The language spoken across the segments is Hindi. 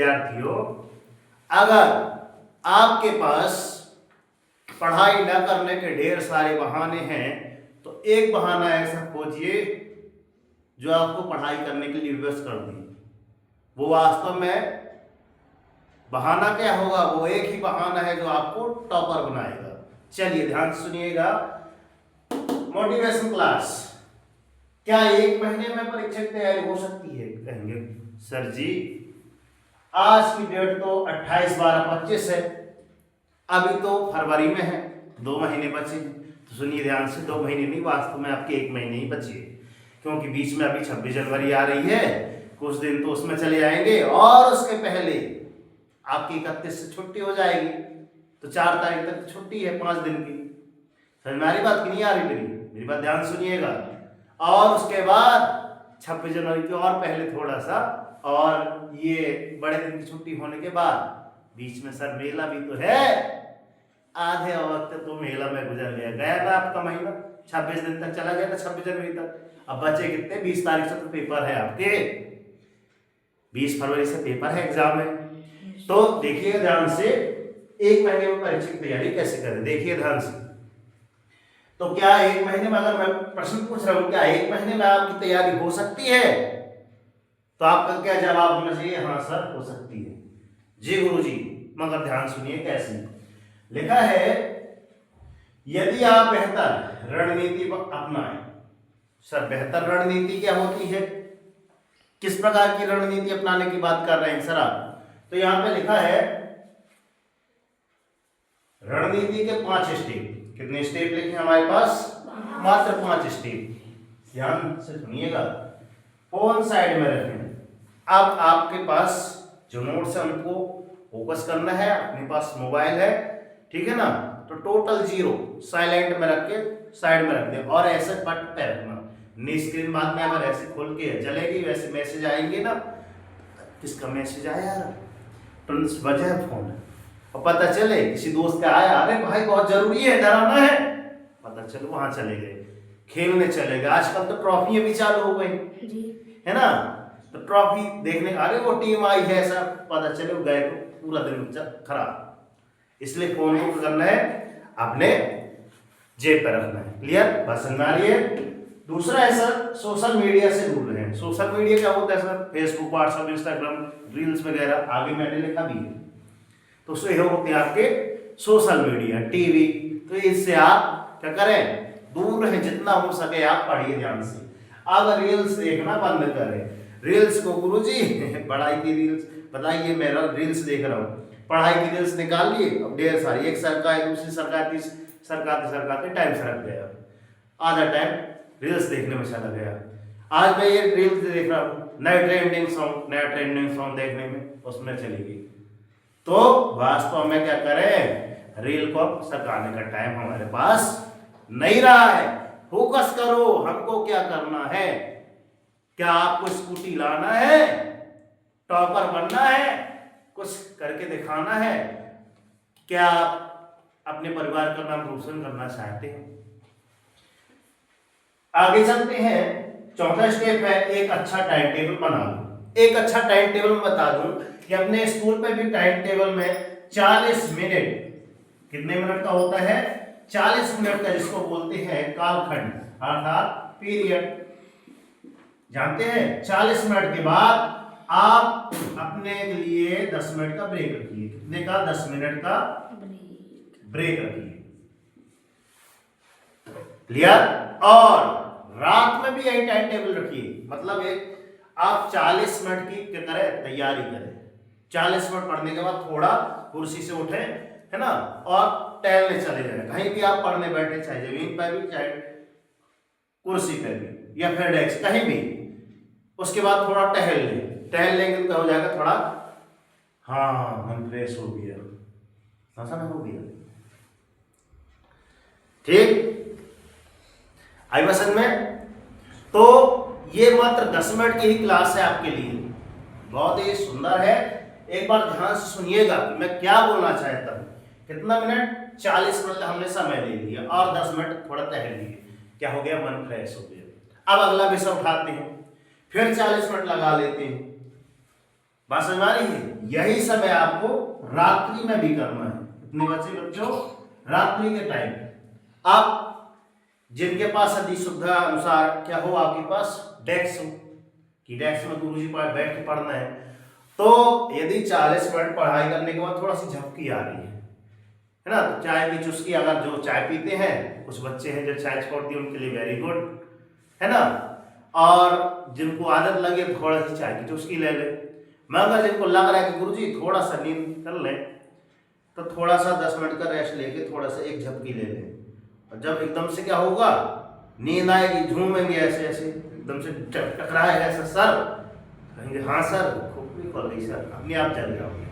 विद्यार्थियों, अगर आपके पास पढ़ाई न करने के ढेर सारे बहाने हैं तो एक बहाना ऐसा खोजिए जो आपको पढ़ाई करने के लिए विवश कर दे। वो वास्तव में बहाना क्या होगा? वो एक ही बहाना है जो आपको टॉपर बनाएगा। चलिए ध्यान से सुनिएगा। मोटिवेशन क्लास, क्या 1 महीने में परीक्षा की तैयारी हो सकती है? कहेंगे सर जी आज की डेट तो 28/12/25 है, अभी तो फरवरी में है, 2 महीने बचे हैं। तो सुनिए ध्यान से, 2 महीने नहीं, वास्तव में आपके 1 महीने ही बचे, क्योंकि बीच में अभी 26 जनवरी आ रही है, कुछ दिन तो उसमें चले जाएंगे और उसके पहले आपकी 31 से छुट्टी हो जाएगी, तो 4 तारीख तक छुट्टी है 5 दिन की। समझ में आ रही बात कि नहीं आ रही? मेरी बात ध्यान सुनिएगा। और उसके बाद 26 जनवरी के और पहले थोड़ा सा, और ये बड़े दिन की छुट्टी होने के बाद बीच में सर मेला भी तो है, आधे वक्त तो मेला में गुजर गया था आपका महीना, 26 दिन तक चला गया था, 26 जनवरी तक। अब बचे कितने? 20 तारीख से तो पेपर है आपके, 20 फरवरी से पेपर है, एग्जाम है। तो देखिए ध्यान से, 1 महीने में परीक्षा की तैयारी कैसे करें, देखिए ध्यान से। तो क्या 1 महीने में, अगर मैं प्रश्न पूछ रहा हूं क्या 1 महीने में आपकी तैयारी हो सकती है, तो आपका क्या जवाब होना चाहिए? हाँ सर हो सकती है। जी गुरुजी, मगर ध्यान सुनिए कैसे लिखा है, यदि आप बेहतर रणनीति अपनाएं। सर बेहतर रणनीति क्या होती है? किस प्रकार की रणनीति अपनाने की बात कर रहे हैं सर आप? तो यहां पे लिखा है रणनीति के 5 स्टेप। कितने स्टेप लिखे हमारे पास? मात्र 5 स्टेप। ध्यान से सुनिएगा, फोन साइड में रखें। अब आपके पास जो नोट्स है उनको फोकस करना है, अपने पास मोबाइल है, ठीक है ना, तो टोटल 0 साइलेंट में रख के साइड में रख दे, और ऐसे पट पे रखना। स्क्रीन बाद में अगर ऐसे खोल के जलेगी, वैसे मैसेज आएंगे ना, किसका मैसेज आया यार, तो वजह फोन, और पता चले किसी दोस्त का आया, अरे भाई बहुत जरूरी है, डराना है, पता चलो वहां चले गए, खेलने चले गए। आजकल तो ट्रॉफियां भी चालू हो गई है ना, तो ट्रॉफी देखने, अरे वो टीम आई है ऐसा, पता चले वो गए तो पूरा दिन खराब। इसलिए फोन को करना है अपने जेब पर रखना है। क्लियर? बस समझ आ रही है। दूसरा है सर सोशल मीडिया से दूर रहें। सोशल मीडिया क्या होता है sir? Facebook, WhatsApp, Instagram, reels वगैरह, आगे मैंने लिखा भी है। तो ये होते हैं आपके सोशल मीडिया, टीवी। तो इससे आप क्या करें? दूर रहें, जितना हो सके आप पढ़िए ध्यान से। अब रील्स देखना बंद करें। रील्स को गुरुजी पढ़ाई की रील्स बताइए, मैं रील्स देख रहा हूँ, पढ़ाई की रील्स निकाल लिए, अब ढेर सारी, एक सरकार दूसरी सरकार तीसरी सरकाते टाइम सरक गया, आधा टाइम रील्स देखने में चला गया। आज मैं ये रील्स देख रहा हूँ, नया ट्रेंडिंग सॉन्ग देखने में उसमें चली गई। तो वास्तव में क्या करें? रील को सरकाने का टाइम हमारे पास नहीं रहा है। फोकस करो, हमको क्या करना है? क्या आपको स्कूटी लाना है, टॉपर बनना है, कुछ करके दिखाना है? क्या आप अपने परिवार का नाम रोशन करना चाहते हैं? आगे चलते हैं। चौथा स्टेप है एक अच्छा टाइम टेबल बना लो। एक अच्छा टाइम टेबल में बता दूं कि अपने स्कूल पे भी टाइम टेबल में 40 मिनट, कितने मिनट का होता है? 40 मिनट का, जिसको बोलते हैं कालखंड अर्थात पीरियड, जानते हैं? 40 मिनट के बाद आप अपने लिए 10 मिनट का ब्रेक रखिए। कितने का? 10 मिनट का ब्रेक रखिए। क्लियर? और रात में भी यही टाइम टेबल रखिए, मतलब एक आप 40 मिनट की क्या करें? तैयारी करें। 40 मिनट पढ़ने के बाद थोड़ा कुर्सी से उठे, है ना, और टहलने चले जाए। कहीं भी आप पढ़ने बैठे, चाहे जमीन पर भी, चाहे कुर्सी पर भी, या फिर डेस्क, कहीं भी। उसके बाद थोड़ा टहल लेंगे तो क्या हो जाएगा? थोड़ा हाँ मन फ्रेश हो गया, आसान हो गया। ठीक, आई बस में। तो ये मात्र 10 मिनट की ही क्लास है आपके लिए, बहुत ही सुंदर है। एक बार ध्यान से सुनिएगा कि मैं क्या बोलना चाहता हूँ। कितना मिनट? 40 मिनट हमने समय ले लिया, और 10 मिनट थोड़ा टहल लिए, क्या हो गया? मन फ्रेश हो गया। अब अगला विषय उठाते हैं, फिर 40 मिनट लगा लेते हैं। बात समझ आ रही है? यही समय आपको रात्रि में भी करना है। कितने बचे बच्चों? रात्रि के टाइम आप जिनके पास यदि सुविधा अनुसार क्या हो, आपके पास डेस्क हो कि डेस्क में गुरुजी पर बैठ के पढ़ना है, तो यदि 40 मिनट पढ़ाई करने के बाद थोड़ा सी झपकी आ रही है ना, तो चाय की चुस्की, अगर जो चाय पीते हैं, कुछ बच्चे हैं जो चाय छोड़ती है, उनके लिए वेरी गुड है ना, और जिनको आदत लगे थोड़ा सी चाय की चुस्की ले ले। मगर जिनको लग रहा है कि गुरुजी थोड़ा सा नींद कर ले, तो थोड़ा सा 10 मिनट का रेस्ट लेके थोड़ा सा एक झपकी ले लें, और जब एकदम से क्या होगा, नींद आएगी, झूमेंगे ऐसे ऐसे, एकदम से टकराएगा ऐसा सर, कहेंगे हाँ सर, खोपड़ी खोल गई सर, अपने आप चल जाओगे।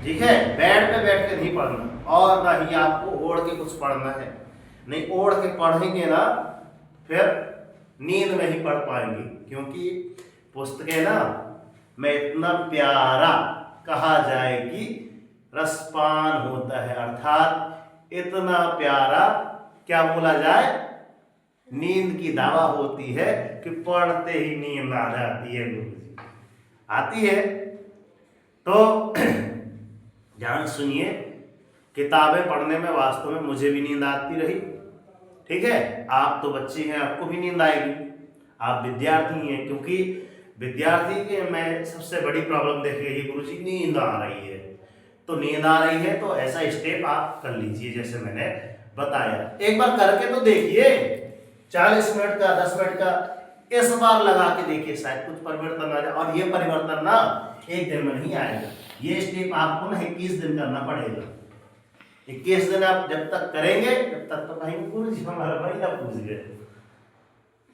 ठीक है, बेड पे बैठ के नहीं पढ़ना, और ना ही आपको ओढ़ के कुछ पढ़ना है। नहीं ओढ़ के पढ़ेंगे ना, फिर नींद में ही पढ़ पाएंगे, क्योंकि पुस्तकें ना में इतना प्यारा कहा जाए कि रसपान होता है, अर्थात इतना प्यारा क्या बोला जाए, नींद की दवा होती है कि पढ़ते ही नींद आ जाती है, आती है। तो ध्यान सुनिए, किताबें पढ़ने में वास्तव में मुझे भी नींद आती रही। ठीक है, आप तो बच्चे हैं, आपको भी नींद आएगी, आप विद्यार्थी हैं, क्योंकि विद्यार्थी के में सबसे बड़ी प्रॉब्लम देखिए गुरुजी, नींद आ रही है। तो नींद आ रही है तो ऐसा स्टेप आप कर लीजिए जैसे मैंने बताया, एक बार करके तो देखिए, 40 मिनट का 10 मिनट का इस बार लगा के देखिए, शायद कुछ परिवर्तन आ जाए। और ये परिवर्तन ना एक दिन में नहीं आएगा, ये स्टेप आपको ना 21 दिन करना पड़ेगा। 21 दिन आप जब तक करेंगे तब तक तो कहीं गुरुजी हमारा महीना पूछ गए,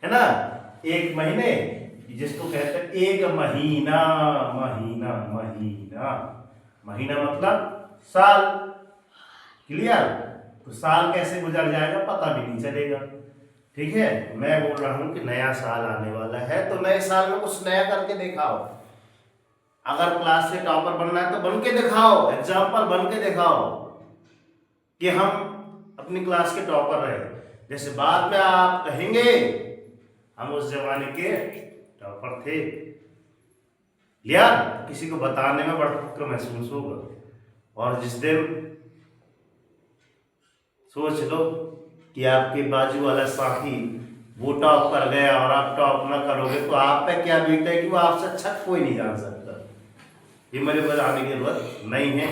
है ना, 1 महीने जिसको कहते हैं 1 महीना, महीना महीना महीना मतलब साल, क्लियर? तो साल कैसे गुजर जाएगा पता भी नहीं चलेगा। ठीक है, मैं बोल रहा हूं कि नया साल आने वाला है, तो नए साल में कुछ नया करके दिखाओ। अगर क्लास से टॉपर बनना है तो बन के दिखाओ, एग्जाम्पल बन के दिखाओ कि हम अपनी क्लास के टॉपर रहे। जैसे बाद में आप कहेंगे हम उस जमाने के टॉपर थे, लिया, किसी को बताने में बड़ा फक्र महसूस होगा। और जिस दिन सोच लो कि आपके बाजू वाला साथी वो टॉप कर गया और आप टॉप ना करोगे, तो आप पे क्या बीते है कि वो आपसे अच्छा कोई नहीं जान सकता। ये मेरे बताने की जरूरत नहीं है,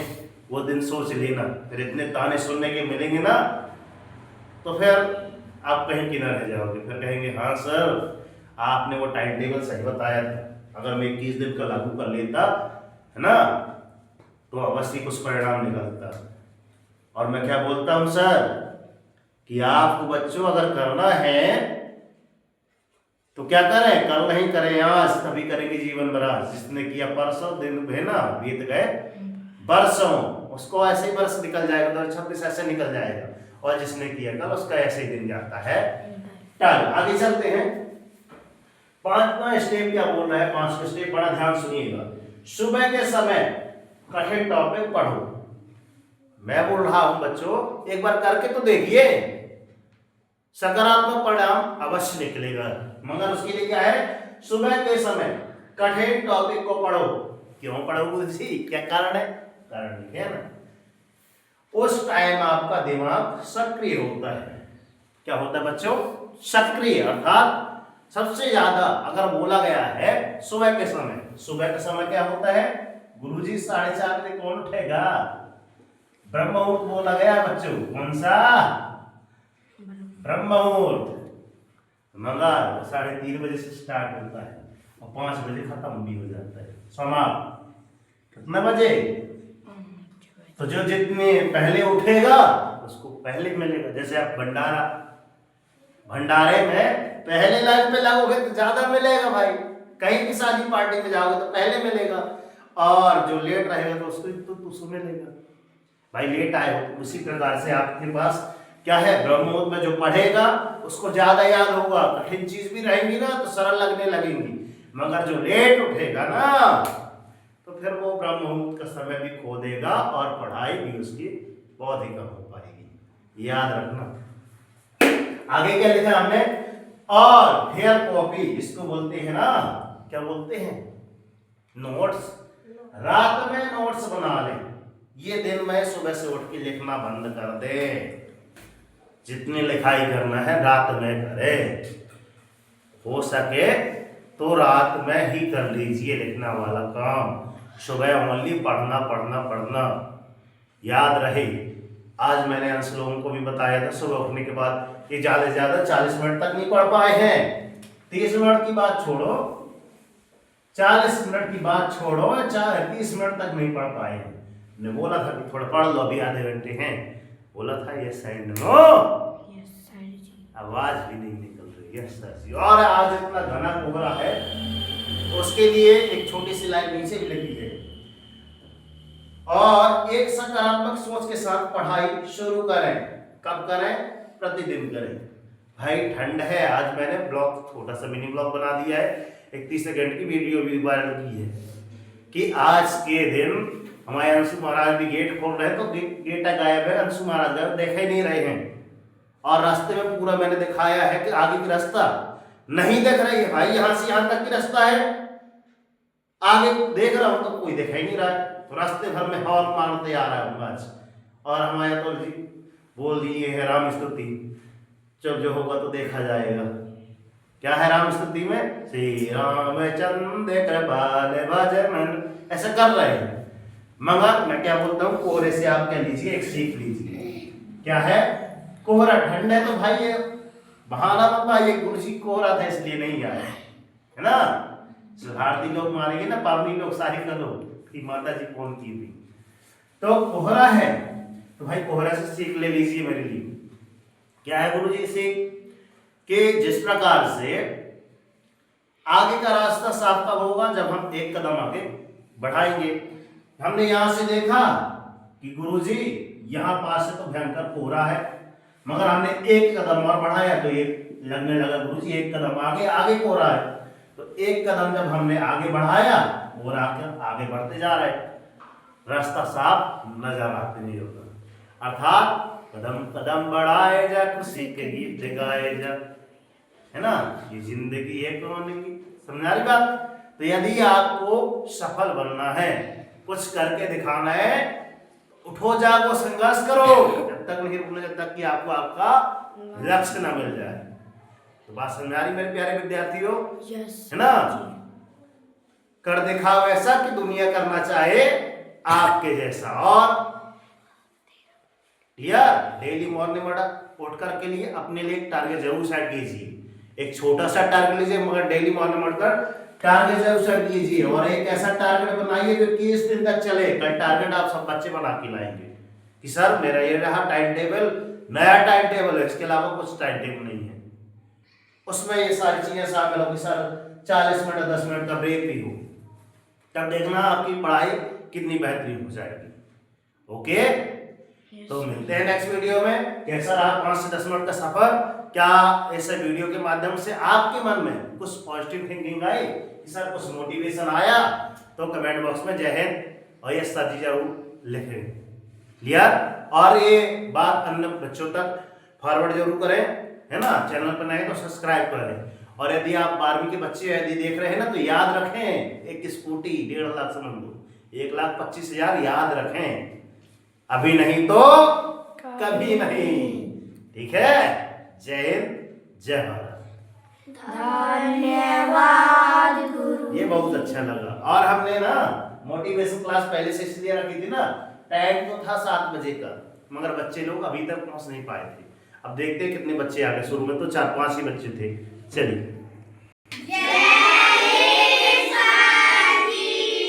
वो दिन सोच लेना, फिर इतने ताने सुनने के मिलेंगे ना, तो फिर आप कहीं की ना रह जाओगे, फिर कहेंगे हाँ सर आपने वो टाइम टेबल सही बताया था, अगर मैं 21 दिन का लागू कर लेता है ना, तो अवश्य कुछ परिणाम निकलता। और मैं क्या बोलता हूं सर कि आपको बच्चों अगर करना है तो क्या करें, कल नहीं करें आज, तभी करेंगे जीवन भर। जिसने किया परसों, दिन है ना बीत गए बरसों, उसको ऐसे ही बरस निकल जाएगा, 2026 ऐसे निकल जाएगा, और जिसने किया कल उसका ऐसे ही दिन जाता है टल। आगे चलते हैं, 5वां स्टेप क्या बोल रहा है, 5वां स्टेप बड़ा ध्यान सुनिएगा। सुबह के समय कठिन टॉपिक पढ़ो। मैं बोल रहा हूं बच्चों, एक बार करके तो देखिए, सकारात्मक परिणाम अवश्य निकलेगा। मगर उसके लिए क्या है, सुबह के समय कठिन टॉपिक को पढ़ो। क्यों पढ़ोगे जी, क्या कारण है, कारण है ना, उस टाइम आपका दिमाग सक्रिय होता है। क्या होता है बच्चों, सक्रिय, अर्थात सबसे ज्यादा अगर बोला गया है सुबह के समय, सुबह के समय क्या होता है गुरुजी, 4:30 बजे कौन उठेगा, ब्रह्म मुहूर्त बोला गया बच्चों, कौन सा ब्रह्म मुहूर्त, मगर 3:30 बजे से स्टार्ट होता है और 5 बजे खत्म भी हो जाता है, समाप्त। कितने बजे, तो जो जितने पहले उठेगा उसको पहले मिलेगा। जैसे आप भंडारे में पहले लाइन पे लगोगे तो ज्यादा मिलेगा भाई, कहीं भी शादी पार्टी में जाओगे तो पहले मिलेगा, और जो लेट रहेगा तो उसको मिलेगा। भाई लेट आए हो, उसी प्रकार से आपके पास क्या है, ब्रह्म मुहूर्त में जो पढ़ेगा उसको ज्यादा याद होगा, कठिन चीज भी रहेंगी ना तो सरल लगने लगेंगी, मगर जो लेट उठेगा ना तो फिर वो ब्रह्म मुहूर्त का समय भी खो देगा और पढ़ाई भी उसकी बहुत ही कम हो पाएगी, याद रखना। आगे क्या लिखा हमने, और फेयर कॉपी, इसको बोलते हैं ना, क्या बोलते हैं, नोट्स। रात में नोट्स बना लें। ये दिन में सुबह से उठ के लिखना बंद कर दे। जितनी लिखाई करना है रात में करें, हो सके तो रात में ही कर लीजिए लिखना वाला काम। सुबह ओनली पढ़ना पढ़ना पढ़ना। याद रहे, आज मैंने अंश लोगों को भी बताया था सुबह उठने के बाद ये ज्यादा से ज्यादा 40 मिनट तक नहीं पढ़ पाए हैं। 30 मिनट की बात छोड़ो, 40 मिनट की बात छोड़ो, 30 मिनट तक नहीं पढ़ पाए हैं। ने बोला था कि थोड़ा पढ़ लो, अभी आधे घंटे हैं। बोला था यस एंड नो, आवाज भी नहीं निकल रही। यस सर जी। और आज इतना घना कोहरा है, उसके लिए एक छोटी सी लाइन नीचे भी लिखी है। और एक सकारात्मक सोच के साथ पढ़ाई शुरू करें। कब करें? प्रतिदिन करें। भाई ठंड है, आज मैंने ब्लॉग, छोटा सा मिनी ब्लॉग बना दिया है, 31 सेकंड की वीडियो भी वायरल की है कि आज के दिन हमारे अंशु महाराज भी गेट खोल रहे हैं, तो गेट गायब है, अंशु महाराज गायब, देखे नहीं रहे हैं। और रास्ते में पूरा मैंने दिखाया है कि आगे की रास्ता नहीं देख रही है भाई, यहां से यहां तक की रास्ता है, आगे देख रहा हूं तो कोई दिखा ही नहीं रहा है। तो रास्ते भर में हॉर्न मारते आ रहा हूं आज। और हमारे अतुल जी बोल दिए है राम स्तुति, जब जो होगा तो देखा जाएगा। क्या है राम स्तुति में? श्री रामचंद्र कृपाल भजन, ऐसा कर रहे हैं। मगर मैं क्या बोलता हूँ, कोहरे से आप कह लीजिए एक सीख लीजिए। क्या है? कोहरा, ठंड है तो भाई ये बहाना मत भाई, गुरु जी कोहरा था इसलिए नहीं आए, है ना। सुधारती लोग मारेंगे ना, पावनी लोग सारी कर लो कि माता जी कौन की थी। तो कोहरा है तो भाई कोहरा से सीख ले लीजिए मेरे लिए। क्या है गुरु जी सीख? कि जिस प्रकार से आगे का रास्ता साफ कब होगा? जब हम एक कदम आगे बढ़ाएंगे। हमने यहां से देखा कि गुरुजी यहां पास से तो भयंकर कोहरा है, मगर हमने एक कदम और बढ़ाया तो ये लगने लगा गुरुजी एक कदम आगे आगे कोहरा है। तो एक कदम जब हमने आगे बढ़ाया, कोहरा आगे बढ़ते जा रहे, रास्ता साफ नजर आते नहीं होता। अर्थात कदम कदम बढ़ाए जा, खुशी के गीत गाए जा, है ना। ये जिंदगी है कौन की, समझा रही बात। तो यदि आपको सफल बनना है, कुछ करके दिखाना है, उठो जागो संघर्ष करो, जब तक नहीं रुकना, जब तक कि आपको आपका लक्ष्य ना मिल जाए। तो बात समझा रही मेरे प्यारे विद्यार्थियों? है ना। कर दिखाओ ऐसा कि दुनिया करना चाहे आपके जैसा। और डेली मॉर्निंग उठ कर के लिए अपने लिए एक टारगेट जरूर सेट कीजिए। एक छोटा सा टारगेट लीजिए, मगर डेली मॉर्निंग उठकर टारगेट जरूर सेट कीजिए। और एक ऐसा टारगेट बनाइए जो 30 दिन तक चले। कल टारगेट आप सब बच्चे बना के लाएंगे कि सर मेरा ये रहा टाइम टेबल, नया टाइम टेबल है, इसके अलावा कुछ टाइम टेबल नहीं है, उसमें ये सारी चीजें शामिल होगी। सर 40 मिनट 10 मिनट का ब्रेक भी हो, तब देखना आपकी पढ़ाई कितनी बेहतरीन हो जाएगी। ओके, तो मिलते हैं नेक्स्ट वीडियो में। कैसा रहा 5 से 10 मिनट का सफर? क्या इस वीडियो के माध्यम से आपके मन में कुछ पॉजिटिव थिंकिंग आई, सर कुछ मोटिवेशन आया? तो कमेंट बॉक्स में जय हिंद और ये सब चीजें जरूर लिखें। क्लियर? और ये बात अन्य बच्चों तक फॉरवर्ड जरूर करें, है ना। चैनल पर नए तो सब्सक्राइब करें। और यदि आप 12वीं के बच्चे यदि देख रहे हैं ना, तो याद रखें एक स्कूटी 1.5 लाख समझ लो, 1,25,000 याद रखें। अभी नहीं तो कभी नहीं। ठीक है। जय हिंद, जय भारत। धन्यवाद गुरु। ये बहुत अच्छा लगा। और हमने ना मोटिवेशन क्लास पहले से इसलिए रखी थी ना, टाइम तो था 7 बजे का, मगर बच्चे लोग अभी तक पहुंच नहीं पाए थे। अब देखते हैं कितने बच्चे आ गए। शुरू में तो 4-5 ही बच्चे थे। चलिए,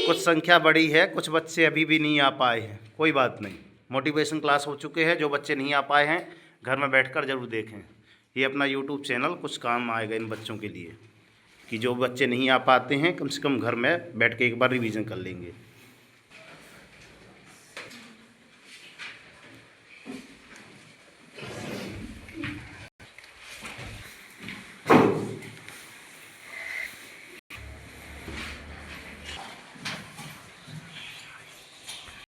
कुछ संख्या बड़ी है, कुछ बच्चे अभी भी नहीं आ पाए हैं, कोई बात नहीं। मोटिवेशन क्लास हो चुके हैं। जो बच्चे नहीं आ पाए हैं घर में बैठकर जरूर देखें। ये अपना यूट्यूब चैनल कुछ काम आएगा इन बच्चों के लिए, कि जो बच्चे नहीं आ पाते हैं कम से कम घर में बैठ के एक बार रिवीजन कर लेंगे।